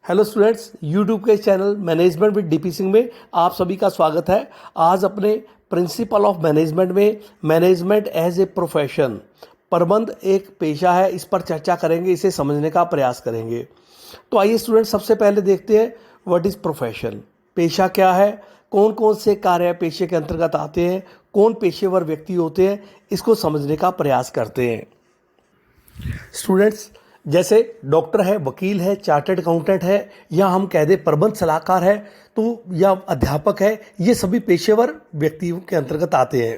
Hello students, YouTube के channel management with DP Singh में आप सभी का स्वागत है। आज अपने प्रिंसिपल ऑफ मैनेजमेंट में मैनेजमेंट एज ए प्रोफेशन, प्रबंध एक पेशा है, इस पर चर्चा करेंगे, इसे समझने का प्रयास करेंगे। तो आइए स्टूडेंट्स, सबसे पहले देखते हैं व्हाट इज़ प्रोफेशन। पेशा क्या है, कौन कौन से कार्य पेशे के अंतर्गत आते हैं, कौन पेशेवर व्यक्ति होते हैं, इसको समझने का प्रयास करते हैं। स्टूडेंट्स, जैसे डॉक्टर है, वकील है, चार्टर्ड अकाउंटेंट है, या हम कह दें प्रबंध सलाहकार है, तो या अध्यापक है, ये सभी पेशेवर व्यक्तियों के अंतर्गत आते हैं।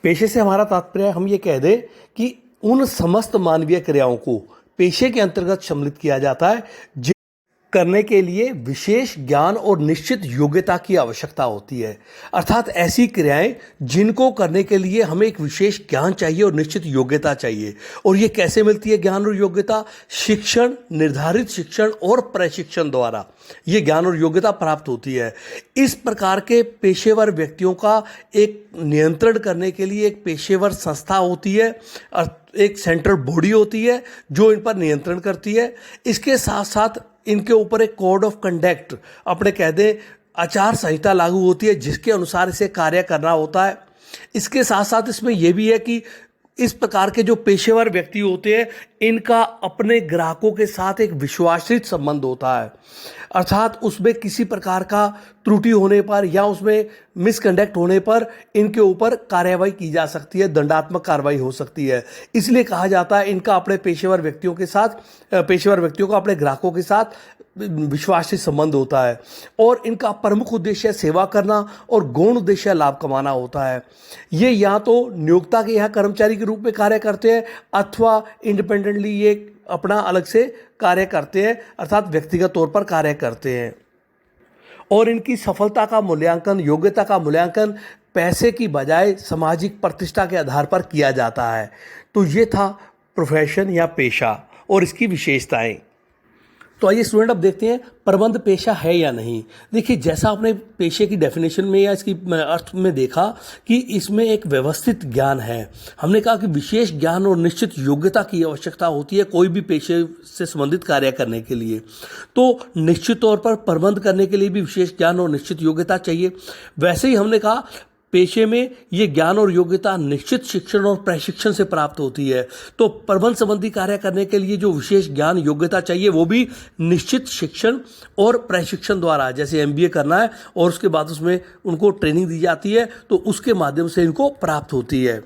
पेशे से हमारा तात्पर्य, हम ये कह दें कि उन समस्त मानवीय क्रियाओं को पेशे के अंतर्गत सम्मिलित किया जाता है करने के लिए विशेष ज्ञान और निश्चित योग्यता की आवश्यकता होती है। अर्थात ऐसी क्रियाएं जिनको करने के लिए हमें एक विशेष ज्ञान चाहिए और निश्चित योग्यता चाहिए। और ये कैसे मिलती है ज्ञान और योग्यता? शिक्षण, निर्धारित शिक्षण और प्रशिक्षण द्वारा ये ज्ञान और योग्यता प्राप्त होती है। इस प्रकार के पेशेवर व्यक्तियों का एक नियंत्रण करने के लिए एक पेशेवर संस्था होती है, एक सेंट्रल बॉडी होती है जो इन पर नियंत्रण करती है। इसके साथ साथ इनके ऊपर एक कोड ऑफ कंडक्ट, अपने कह दें आचार संहिता लागू होती है, जिसके अनुसार इसे कार्य करना होता है। इसके साथ साथ इसमें यह भी है कि इस प्रकार के जो पेशेवर व्यक्ति होते हैं, इनका अपने ग्राहकों के साथ एक विश्वासित संबंध होता है। अर्थात उसमें किसी प्रकार का त्रुटि होने पर या उसमें मिसकंडक्ट होने पर इनके ऊपर कार्रवाई की जा सकती है, दंडात्मक कार्रवाई हो सकती है। इसलिए कहा जाता है इनका अपने पेशेवर व्यक्तियों का अपने ग्राहकों के साथ विश्वासित संबंध होता है। और इनका प्रमुख उद्देश्य सेवा करना और गौण उद्देश्य लाभ कमाना होता है। ये या तो नियोक्ता के यहाँ कर्मचारी के रूप में कार्य करते हैं अथवा इंडिपेंडेंटली ये अपना अलग से कार्य करते हैं, अर्थात व्यक्तिगत तौर पर कार्य करते हैं। और इनकी सफलता का मूल्यांकन, योग्यता का मूल्यांकन पैसे की बजाय सामाजिक प्रतिष्ठा के आधार पर किया जाता है। तो ये था प्रोफेशन या पेशा और इसकी विशेषताएं। तो आइए स्टूडेंट, अब देखते हैं प्रबंध पेशा है या नहीं। देखिए, जैसा आपने पेशे की डेफिनेशन में या इसकी अर्थ में देखा कि इसमें एक व्यवस्थित ज्ञान है। हमने कहा कि विशेष ज्ञान और निश्चित योग्यता की आवश्यकता होती है कोई भी पेशे से संबंधित कार्य करने के लिए। तो निश्चित तौर पर प्रबंध करने के लिए भी विशेष ज्ञान और निश्चित योग्यता चाहिए। वैसे ही हमने कहा पेशे में ये ज्ञान और योग्यता निश्चित शिक्षण और प्रशिक्षण से प्राप्त होती है। तो प्रबंध संबंधी कार्य करने के लिए जो विशेष ज्ञान योग्यता चाहिए वो भी निश्चित शिक्षण और प्रशिक्षण द्वारा, जैसे एमबीए करना है और उसके बाद उसमें उनको ट्रेनिंग दी जाती है, तो उसके माध्यम से इनको प्राप्त होती है।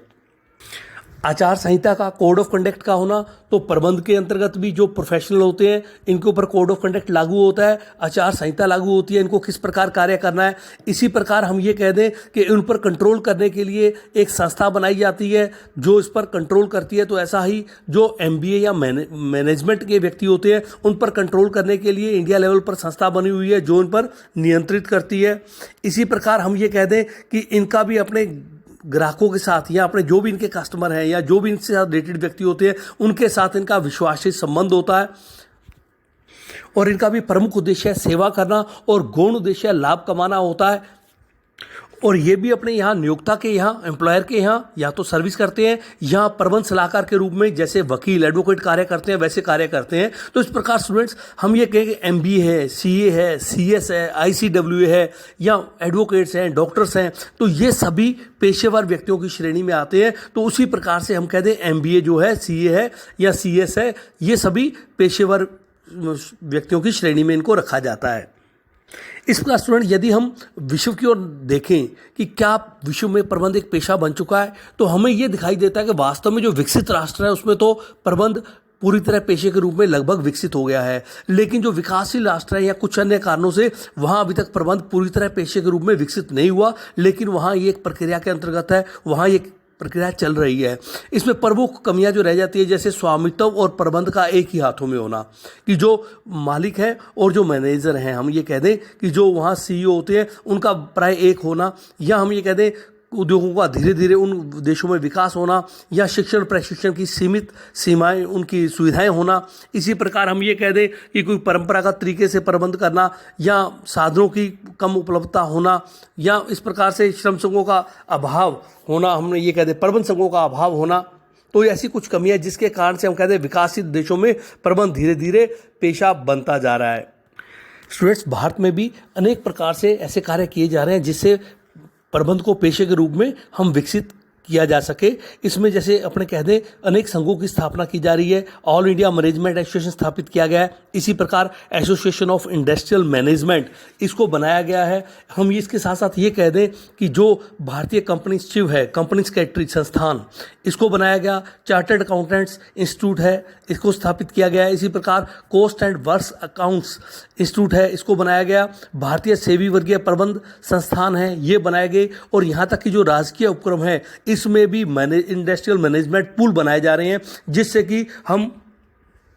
आचार संहिता का, कोड ऑफ कंडक्ट का होना, तो प्रबंध के अंतर्गत भी जो प्रोफेशनल होते हैं इनके ऊपर कोड ऑफ कंडक्ट लागू होता है, आचार संहिता लागू होती है, इनको किस प्रकार कार्य करना है। इसी प्रकार हम ये कह दें कि इन पर कंट्रोल करने के लिए एक संस्था बनाई जाती है जो इस पर कंट्रोल करती है। तो ऐसा ही जो एमबीए या मैनेजमेंट के व्यक्ति होते हैं उन पर कंट्रोल करने के लिए इंडिया लेवल पर संस्था बनी हुई है जो इन पर नियंत्रित करती है। इसी प्रकार हम ये कह दें कि इनका भी अपने ग्राहकों के साथ या अपने जो भी इनके कस्टमर हैं या जो भी इनसे साथ रिलेटेड व्यक्ति होते हैं उनके साथ इनका विश्वासित संबंध होता है। और इनका भी प्रमुख उद्देश्य सेवा करना और गौण उद्देश्य लाभ कमाना होता है। और ये भी अपने यहाँ नियोक्ता के यहाँ, एम्प्लॉयर के यहाँ या तो सर्विस करते हैं या प्रबंध सलाहकार के रूप में, जैसे वकील, एडवोकेट कार्य करते हैं वैसे कार्य करते हैं। तो इस प्रकार स्टूडेंट्स, हम ये कहें कि एमबीए है, सीए है, सीएस है, आईसीडब्ल्यू है या एडवोकेट्स हैं, डॉक्टर्स हैं, तो ये सभी पेशेवर व्यक्तियों की श्रेणी में आते हैं। तो उसी प्रकार से हम कह दें एमबीए जो है, सीए है या सीएस है, ये सभी पेशेवर व्यक्तियों की श्रेणी में इनको रखा जाता है। इस प्रकार स्टूडेंट, यदि हम विश्व की ओर देखें कि क्या विश्व में प्रबंध एक पेशा बन चुका है, तो हमें यह दिखाई देता है कि वास्तव में जो विकसित राष्ट्र है उसमें तो प्रबंध पूरी तरह पेशे के रूप में लगभग विकसित हो गया है। लेकिन जो विकासशील राष्ट्र है या कुछ अन्य कारणों से वहाँ अभी तक प्रबंध पूरी तरह पेशे के रूप में विकसित नहीं हुआ, लेकिन वहाँ ये एक प्रक्रिया के अंतर्गत है, वहाँ ये प्रक्रिया चल रही है। इसमें प्रमुख कमियां जो रह जाती है, जैसे स्वामित्व और प्रबंध का एक ही हाथों में होना, कि जो मालिक है और जो मैनेजर हैं, हम ये कह दें कि जो वहाँ सीईओ होते हैं उनका प्राय एक होना, या हम ये कह दें उद्योगों का धीरे धीरे उन देशों में विकास होना, या शिक्षण प्रशिक्षण की सीमित सीमाएं, उनकी सुविधाएं होना। इसी प्रकार हम ये कह दें कि कोई परंपरागत तरीके से प्रबंध करना या साधनों की कम उपलब्धता होना, या इस प्रकार से श्रम संघों का अभाव होना, हमने ये कह दें प्रबंध संघों का अभाव होना, तो ये ऐसी कुछ कमी है जिसके कारण से हम कहते हैं विकासशील देशों में प्रबंध धीरे धीरे पेशा बनता जा रहा है। स्टूडेंट्स, भारत में भी अनेक प्रकार से ऐसे कार्य किए जा रहे हैं जिससे प्रबंध को पेशे के रूप में हम विकसित किया जा सके। इसमें जैसे अपने कह दें अनेक संघों की स्थापना की जा रही है, ऑल इंडिया मैनेजमेंट एसोसिएशन स्थापित किया गया है, इसी प्रकार एसोसिएशन ऑफ इंडस्ट्रियल मैनेजमेंट इसको बनाया गया है। हम इसके साथ साथ ये कह दें कि जो भारतीय कंपनी शिव है, कंपनी सेक्रेटरी संस्थान, इसको बनाया गया। चार्टर्ड अकाउंटेंट्स इंस्टीट्यूट है, इसको स्थापित किया गया है। इसी प्रकार cost and works accounts institute है, इसको बनाया गया। भारतीय सेवी वर्गीय प्रबंध संस्थान है, ये बनाए गए। और यहाँ तक कि जो राजकीय उपक्रम है इसमें भी इंडस्ट्रियल मैनेजमेंट पूल बनाए जा रहे हैं, जिससे कि हम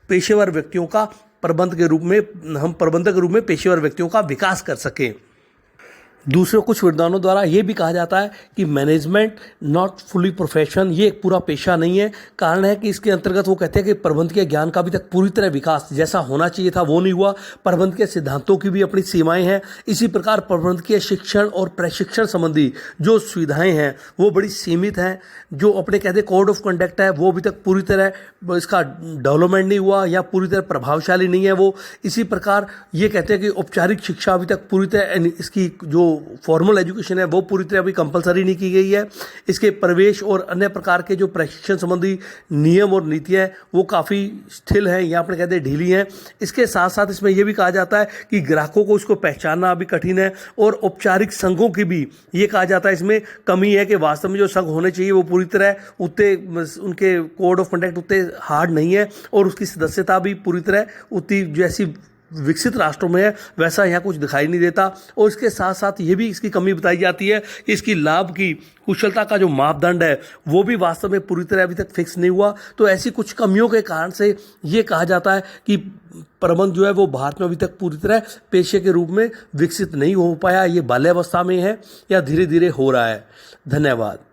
पेशेवर व्यक्तियों का प्रबंध के रूप में, हम प्रबंधक के रूप में पेशेवर व्यक्तियों का विकास कर सकें। दूसरे कुछ विद्वानों द्वारा ये भी कहा जाता है कि मैनेजमेंट नॉट फुली प्रोफेशन, ये एक पूरा पेशा नहीं है। कारण है कि इसके अंतर्गत वो कहते हैं कि प्रबंध के ज्ञान का अभी तक पूरी तरह विकास जैसा होना चाहिए था वो नहीं हुआ। प्रबंध के सिद्धांतों की भी अपनी सीमाएं हैं। इसी प्रकार प्रबंध के शिक्षण और प्रशिक्षण संबंधी जो सुविधाएं हैं वो बड़ी सीमित हैं। जो अपने कहते हैं कोड ऑफ कंडक्ट है वो अभी तक पूरी तरह इसका डेवलपमेंट नहीं हुआ या पूरी तरह प्रभावशाली नहीं है वो। इसी प्रकार ये कहते हैं कि औपचारिक शिक्षा अभी तक पूरी तरह, इसकी जो फॉर्मल एजुकेशन है वो पूरी तरह अभी कंपलसरी नहीं की गई है। इसके प्रवेश और अन्य प्रकार के जो प्रशिक्षण संबंधी नियम और नीतियां वो काफ़ी स्थिल हैं या अपने कहते हैं ढीली हैं। इसके साथ साथ इसमें यह भी कहा जाता है कि ग्राहकों को इसको पहचानना अभी कठिन है। और औपचारिक संघों की भी ये कहा जाता है इसमें कमी है कि वास्तव में जो संघ होने चाहिए वो पूरी तरह उतने, उनके कोड ऑफ कंडक्ट उतने हार्ड नहीं है और उसकी सदस्यता भी पूरी तरह उतनी जैसी विकसित राष्ट्रों में है वैसा यहाँ कुछ दिखाई नहीं देता। और इसके साथ साथ ये भी इसकी कमी बताई जाती है कि इसकी लाभ की कुशलता का जो मापदंड है वो भी वास्तव में पूरी तरह अभी तक फिक्स नहीं हुआ। तो ऐसी कुछ कमियों के कारण से ये कहा जाता है कि प्रबंध जो है वो भारत में अभी तक पूरी तरह पेशे के रूप में विकसित नहीं हो पाया। ये बाल्यावस्था में है या धीरे धीरे हो रहा है। धन्यवाद।